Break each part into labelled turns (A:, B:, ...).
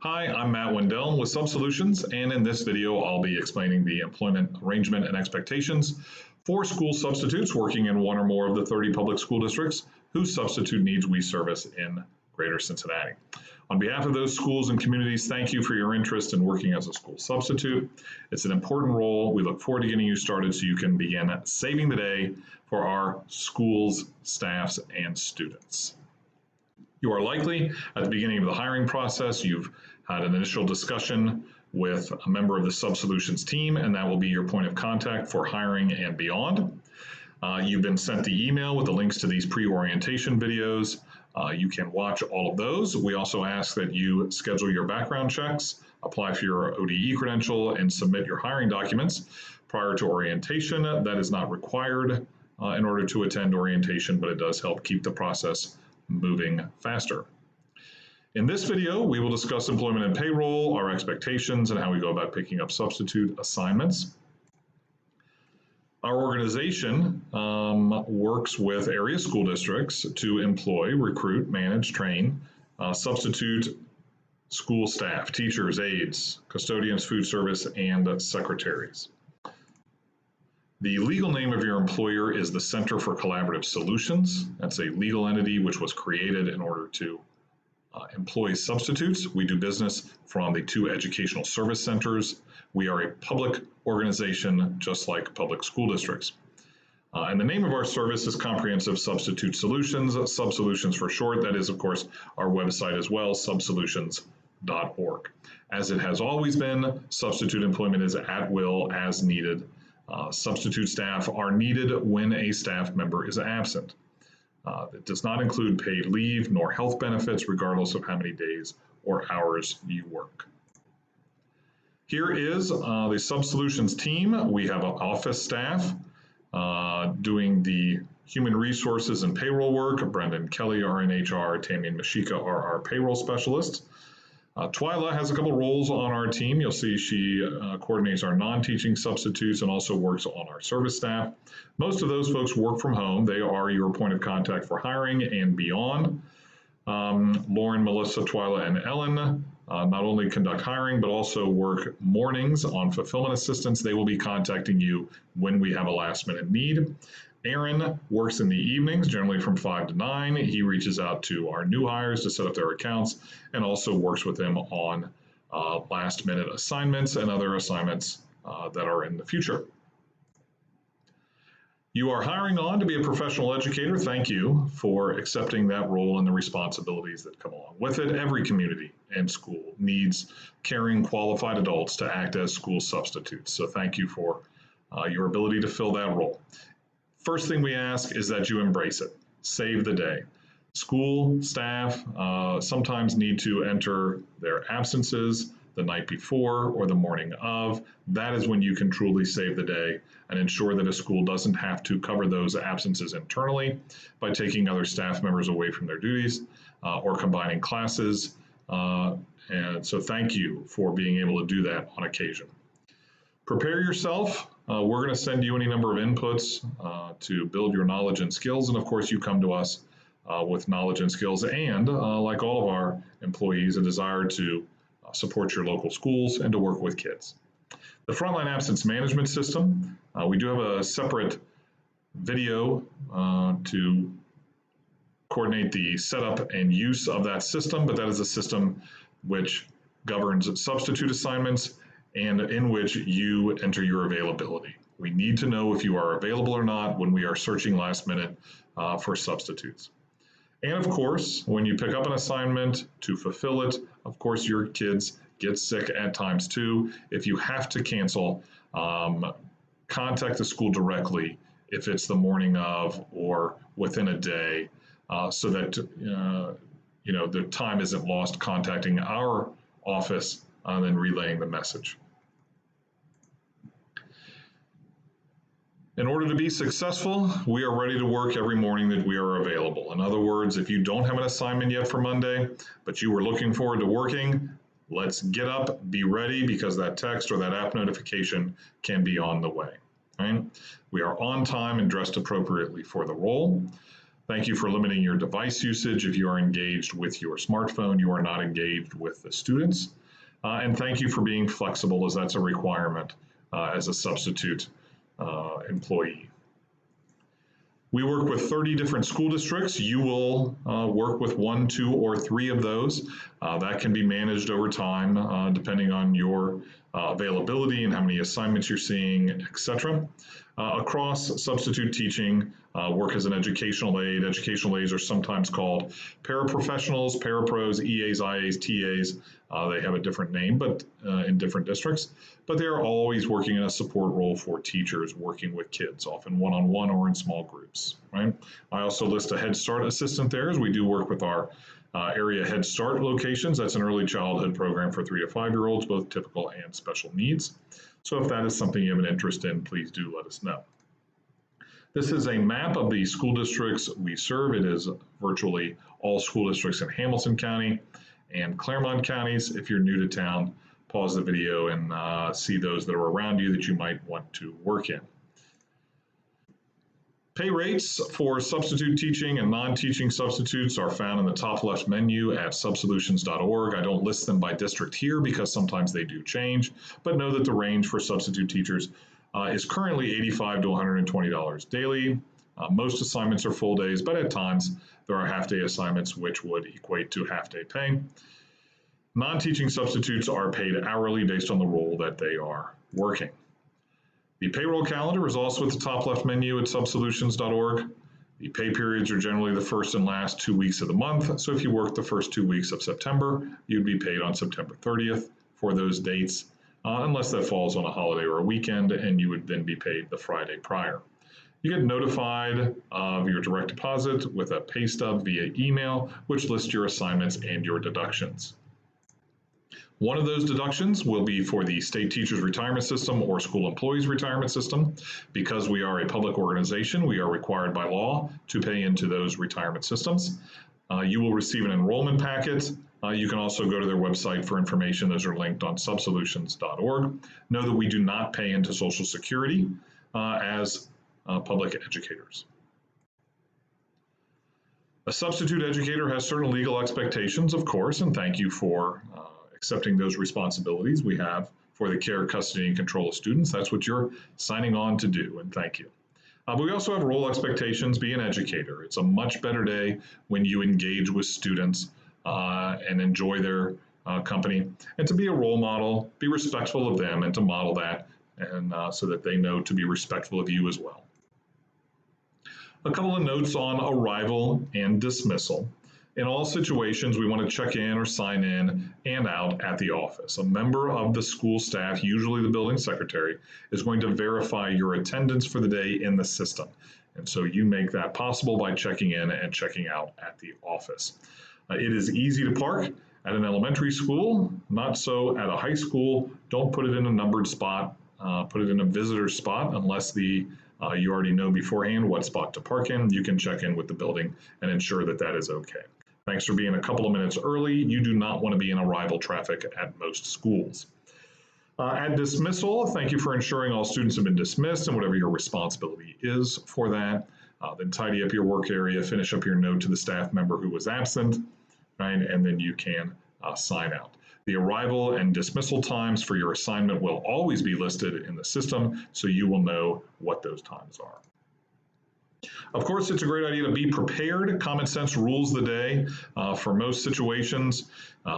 A: Hi, I'm Matt Wendell with Solutions, and in this video, I'll be explaining the employment arrangement and expectations for school substitutes working in one or more of the 30 public school districts whose substitute needs we service in Greater Cincinnati. On behalf of those schools and communities, thank you for your interest in working as a school substitute. It's an important role. We look forward to getting you started so you can begin saving the day for our schools, staffs, and students. You are likely at the beginning of the hiring process, you've had an initial discussion with a member of the Subsolutions team, and that will be your point of contact for hiring and beyond. You've been sent the email with the links to these pre-orientation videos. You can watch all of those. We also ask that you schedule your background checks, apply for your ODE credential, and submit your hiring documents prior to orientation. That is not required in order to attend orientation, but it does help keep the process moving faster. In this video, we will discuss employment and payroll, our expectations, and how we go about picking up substitute assignments. Our organization works with area school districts to employ, recruit, manage, train, substitute school staff, teachers, aides, custodians, food service, and secretaries. The legal name of your employer is the Center for Collaborative Solutions. That's a legal entity which was created in order to employ substitutes. We do business from the two educational service centers. We are a public organization just like public school districts. And the name of our service is Comprehensive Substitute Solutions, Subsolutions for short. That is, of course, our website as well, subsolutions.org. As it has always been, substitute employment is at will as needed. Substitute staff are needed when a staff member is absent. It does not include paid leave nor health benefits, regardless of how many days or hours you work. Here is the Subsolutions team. We have an office staff doing the human resources and payroll work. Brendan Kelly are in HR, Tammy and Mashika are our payroll specialists. Twyla has a couple roles on our team. You'll see she coordinates our non-teaching substitutes and also works on our service staff. Most of those folks work from home. They are your point of contact for hiring and beyond. Lauren, Melissa, Twyla, and Ellen not only conduct hiring, but also work mornings on fulfillment assistance. They will be contacting you when we have a last minute need. Aaron works in the evenings, generally from 5 to 9. He reaches out to our new hires to set up their accounts and also works with them on last minute assignments and other assignments that are in the future. You are hiring on to be a professional educator. Thank you for accepting that role and the responsibilities that come along with it. Every community and school needs caring, qualified adults to act as school substitutes. So thank you for your ability to fill that role. First thing we ask is that you embrace it. Save the day. School staff sometimes need to enter their absences the night before or the morning of. That is when you can truly save the day and ensure that a school doesn't have to cover those absences internally by taking other staff members away from their duties or combining classes. And so thank you for being able to do that on occasion. Prepare yourself. We're going to send you any number of inputs to build your knowledge and skills. And of course, you come to us with knowledge and skills and, like all of our employees, a desire to support your local schools and to work with kids. The Frontline Absence Management System, we do have a separate video to coordinate the setup and use of that system, but that is a system which governs substitute assignments and in which you enter your availability. We need to know if you are available or not when we are searching last minute for substitutes. And of course, when you pick up an assignment to fulfill it, of course, your kids get sick at times too. If you have to cancel, contact the school directly if it's the morning of or within a day so that the time isn't lost contacting our office and then relaying the message. In order to be successful, we are ready to work every morning that we are available. In other words, if you don't have an assignment yet for Monday, but you were looking forward to working, let's get up, be ready, because that text or that app notification can be on the way. Right? We are on time and dressed appropriately for the role. Thank you for limiting your device usage. If you are engaged with your smartphone, you are not engaged with the students. And thank you for being flexible, as that's a requirement as a substitute employee. We work with 30 different school districts. You will work with 1, 2, or 3 of those. That can be managed over time depending on your availability and how many assignments you're seeing, etc. Across substitute teaching, work as an educational aide. Educational aides are sometimes called paraprofessionals, parapros, EAs, IAs, TAs. They have a different name, but in different districts. But they are always working in a support role for teachers working with kids, often one-on-one or in small groups. Right? I also list a Head Start assistant there, as we do work with our area Head Start locations. That's an early childhood program for 3 to 5-year-olds, both typical and special needs. So if that is something you have an interest in, please do let us know. This is a map of the school districts we serve. It is virtually all school districts in Hamilton County and Claremont counties. If you're new to town, pause the video and see those that are around you that you might want to work in. Pay rates for substitute teaching and non-teaching substitutes are found in the top left menu at subsolutions.org. I don't list them by district here because sometimes they do change, but know that the range for substitute teachers is currently $85 to $120 daily. Most assignments are full days, but at times there are half-day assignments which would equate to half-day pay. Non-teaching substitutes are paid hourly based on the role that they are working. The payroll calendar is also at the top left menu at subsolutions.org. The pay periods are generally the first and last 2 weeks of the month, so if you work the first 2 weeks of September, you'd be paid on September 30th for those dates, unless that falls on a holiday or a weekend, and you would then be paid the Friday prior. You get notified of your direct deposit with a pay stub via email, which lists your assignments and your deductions. One of those deductions will be for the state teachers retirement system or school employees retirement system. Because we are a public organization, we are required by law to pay into those retirement systems. You will receive an enrollment packet. You can also go to their website for information. Those are linked on subsolutions.org. Know that we do not pay into Social Security as public educators. A substitute educator has certain legal expectations, of course, and thank you for accepting those responsibilities we have for the care, custody, and control of students. That's what you're signing on to do, and thank you. But we also have role expectations. Be an educator. It's a much better day when you engage with students and enjoy their company, and to be a role model, be respectful of them, and to model that, and so that they know to be respectful of you as well. A couple of notes on arrival and dismissal. In all situations, we want to check in or sign in and out at the office. A member of the school staff, usually the building secretary, is going to verify your attendance for the day in the system. And so you make that possible by checking in and checking out at the office. It is easy to park at an elementary school, not so at a high school. Don't put it in a numbered spot. Put it in a visitor spot unless you already know beforehand what spot to park in. You can check in with the building and ensure that that is okay. Thanks for being a couple of minutes early. You do not want to be in arrival traffic at most schools. At dismissal, thank you for ensuring all students have been dismissed and whatever your responsibility is for that. Then tidy up your work area, finish up your note to the staff member who was absent, right? And then you can sign out. The arrival and dismissal times for your assignment will always be listed in the system, so you will know what those times are. Of course, it's a great idea to be prepared. Common sense rules the day. For most situations,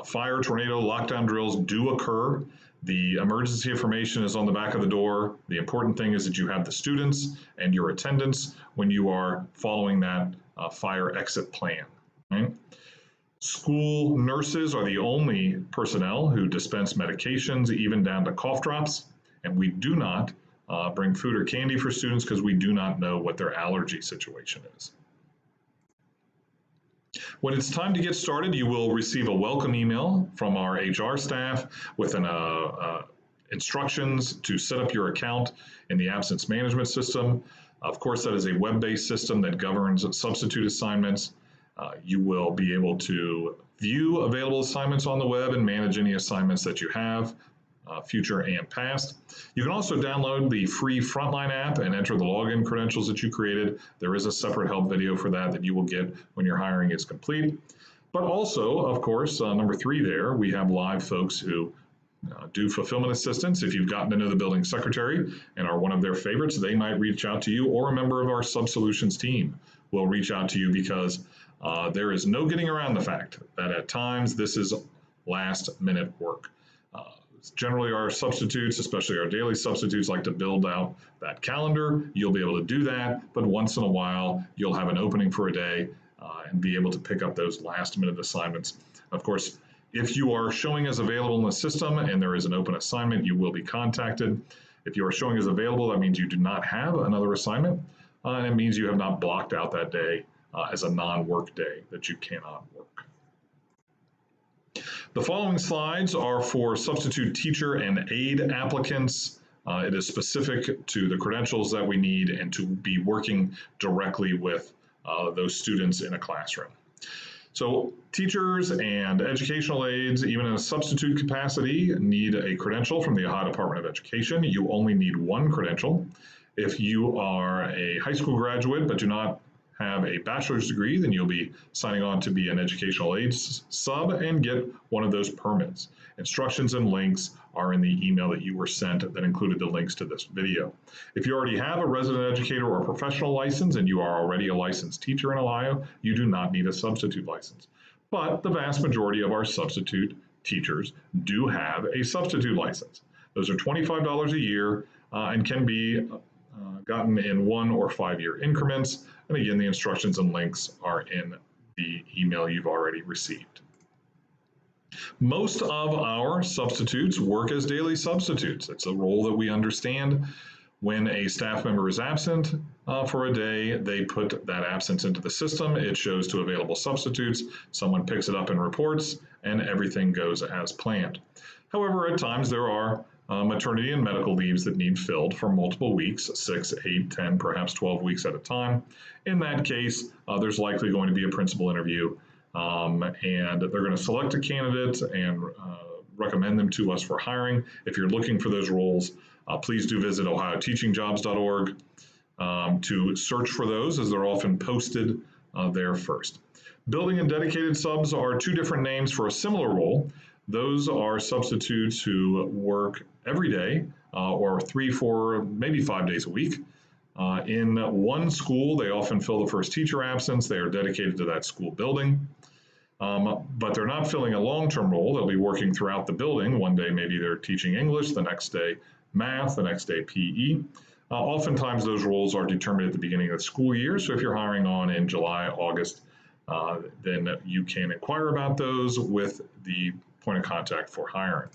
A: fire, tornado, lockdown drills do occur. The emergency information is on the back of the door. The important thing is that you have the students and your attendants when you are following that fire exit plan. Right? School nurses are the only personnel who dispense medications, even down to cough drops, and we do not bring food or candy for students because we do not know what their allergy situation is. When it's time to get started, you will receive a welcome email from our HR staff with instructions to set up your account in the absence management system. Of course, that is a web-based system that governs substitute assignments. You will be able to view available assignments on the web and manage any assignments that you have. future and past. You can also download the free Frontline app and enter the login credentials that you created. There is a separate help video for that you will get when your hiring is complete. But also, of course, number 3 there, we have live folks who do fulfillment assistance. If you've gotten to know the building secretary and are one of their favorites, they might reach out to you, or a member of our Sub-Solutions team will reach out to you, because there is no getting around the fact that at times this is last-minute work. Generally, our substitutes, especially our daily substitutes, like to build out that calendar. You'll be able to do that, but once in a while, you'll have an opening for a day and be able to pick up those last-minute assignments. Of course, if you are showing as available in the system and there is an open assignment, you will be contacted. If you are showing as available, that means you do not have another assignment, and it means you have not blocked out that day as a non-work day that you cannot work. The following slides are for substitute teacher and aide applicants. It is specific to the credentials that we need and to be working directly with those students in a classroom. So teachers and educational aides, even in a substitute capacity, need a credential from the Ohio Department of Education. You only need one credential. If you are a high school graduate but do not have a bachelor's degree, then you'll be signing on to be an educational aide sub and get one of those permits. Instructions and links are in the email that you were sent that included the links to this video. If you already have a resident educator or professional license and you are already a licensed teacher in Ohio, you do not need a substitute license. But the vast majority of our substitute teachers do have a substitute license. Those are $25 a year and can be gotten in 1 or 5-year increments. And again, the instructions and links are in the email you've already received. Most of our substitutes work as daily substitutes. It's a role that we understand. When a staff member is absent for a day, they put that absence into the system. It shows to available substitutes. Someone picks it up and reports, and everything goes as planned. However, at times there are maternity and medical leaves that need filled for multiple weeks, 6, 8, 10, perhaps 12 weeks at a time. In that case, there's likely going to be a principal interview, and they're going to select a candidate and recommend them to us for hiring. If you're looking for those roles, please do visit ohioteachingjobs.org to search for those, as they're often posted there first. Building and dedicated subs are 2 different names for a similar role. Those are substitutes who work every day or 3, 4, maybe 5 days a week. In one school, they often fill the first teacher absence. They are dedicated to that school building. But they're not filling a long-term role. They'll be working throughout the building. One day, maybe they're teaching English, the next day math, the next day PE. Oftentimes, those roles are determined at the beginning of the school year. So if you're hiring on in July, August, then you can inquire about those with the point of contact for hiring.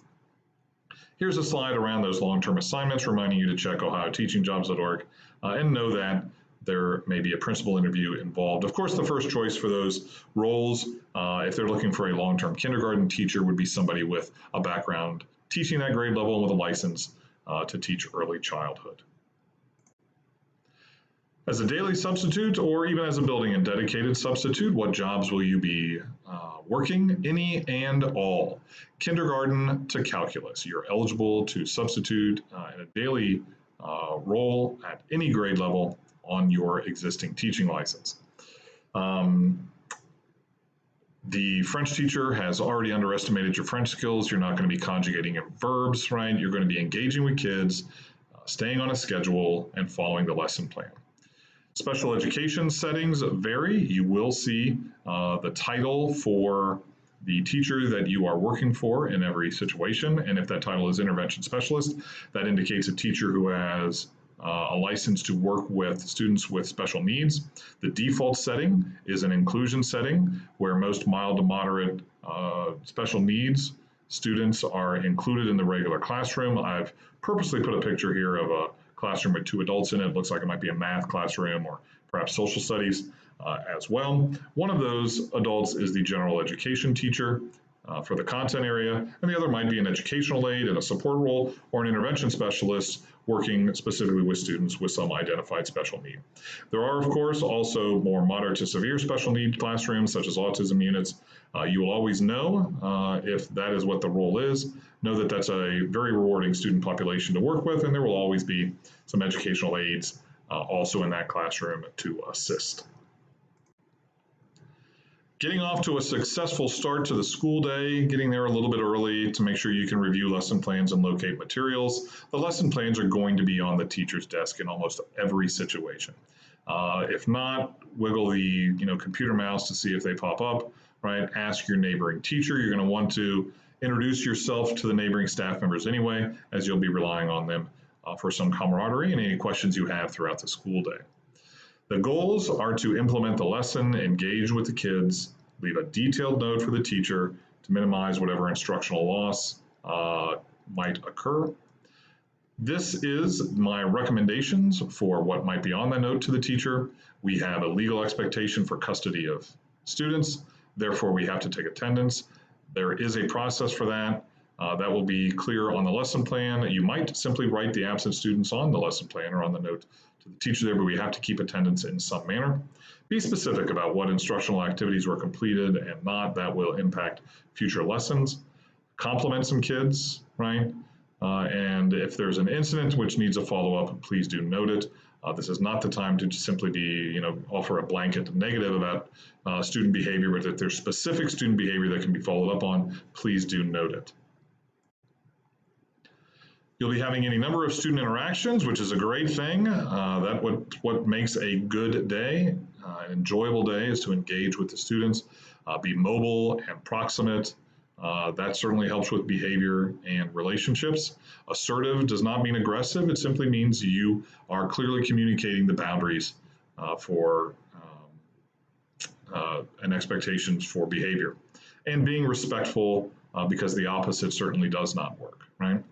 A: Here's a slide around those long-term assignments, reminding you to check ohioteachingjobs.org and know that there may be a principal interview involved. Of course, the first choice for those roles, if they're looking for a long-term kindergarten teacher, would be somebody with a background teaching that grade level and with a license to teach early childhood. As a daily substitute, or even as a building and dedicated substitute, what jobs will you be working? Any and all. Kindergarten to calculus. You're eligible to substitute in a daily role at any grade level on your existing teaching license. The French teacher has already underestimated your French skills. You're not going to be conjugating verbs, right? You're going to be engaging with kids, staying on a schedule, and following the lesson plan. Special education settings vary. You will see the title for the teacher that you are working for in every situation. And if that title is intervention specialist, that indicates a teacher who has a license to work with students with special needs. The default setting is an inclusion setting where most mild to moderate special needs students are included in the regular classroom. I've purposely put a picture here of a classroom with 2 adults in it. It looks like it might be a math classroom or perhaps social studies as well. One of those adults is the general education teacher. for the content area, and the other might be an educational aide in a support role or an intervention specialist working specifically with students with some identified special need. There are, of course, also more moderate to severe special need classrooms, such as autism units. You will always know if that is what the role is. Know that that's a very rewarding student population to work with, and there will always be some educational aides also in that classroom to assist. Getting off to a successful start to the school day, getting there a little bit early to make sure you can review lesson plans and locate materials. The lesson plans are going to be on the teacher's desk in almost every situation. If not, wiggle the computer mouse to see if they pop up, right? Ask your neighboring teacher. You're going to want to introduce yourself to the neighboring staff members anyway, as you'll be relying on them for some camaraderie and any questions you have throughout the school day. The goals are to implement the lesson, engage with the kids, leave a detailed note for the teacher to minimize whatever instructional loss might occur. This is my recommendations for what might be on the note to the teacher. We have a legal expectation for custody of students, therefore we have to take attendance. There is a process for that. That will be clear on the lesson plan. You might simply write the absent students on the lesson plan or on the note to the teacher there, but we have to keep attendance in some manner. Be specific about what instructional activities were completed and not. That will impact future lessons. Compliment some kids, right? And if there's an incident which needs a follow-up, please do note it. This is not the time to just simply be, offer a blanket negative about student behavior, but if there's specific student behavior that can be followed up on, please do note it. You'll be having any number of student interactions, which is a great thing. What makes a good day, an enjoyable day, is to engage with the students, be mobile and proximate. That certainly helps with behavior and relationships. Assertive does not mean aggressive. It simply means you are clearly communicating the boundaries and expectations for behavior. And being respectful, because the opposite certainly does not work, right?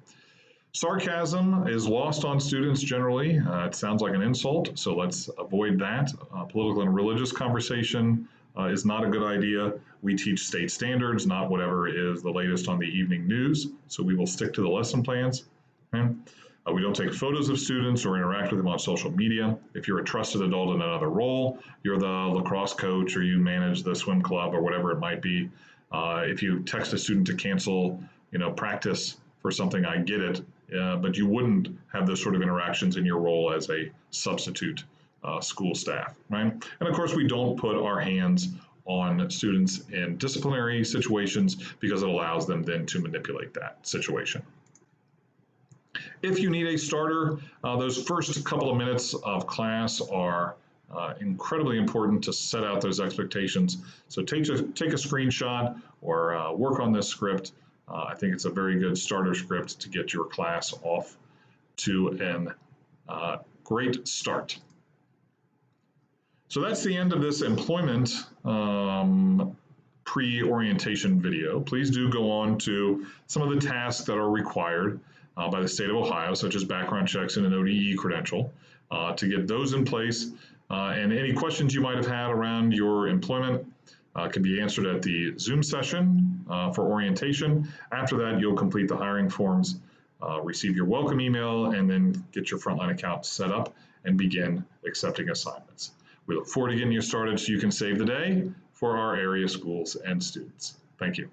A: Sarcasm is lost on students generally. It sounds like an insult, so let's avoid that. Political and religious conversation is not a good idea. We teach state standards, not whatever is the latest on the evening news, so we will stick to the lesson plans. Okay? We don't take photos of students or interact with them on social media. If you're a trusted adult in another role, you're the lacrosse coach or you manage the swim club or whatever it might be. If you text a student to cancel, practice for something, I get it, but you wouldn't have those sort of interactions in your role as a substitute school staff, right? And of course, we don't put our hands on students in disciplinary situations because it allows them then to manipulate that situation. If you need a starter, those first couple of minutes of class are incredibly important to set out those expectations. So take a screenshot or work on this script. I think it's a very good starter script to get your class off to a great start. So that's the end of this employment pre-orientation video. Please do go on to some of the tasks that are required by the state of Ohio, such as background checks and an ODE credential, to get those in place. And any questions you might have had around your employment can be answered at the Zoom session for orientation. After that, you'll complete the hiring forms, receive your welcome email, and then get your frontline account set up and begin accepting assignments. We look forward to getting you started so you can save the day for our area schools and students. Thank you.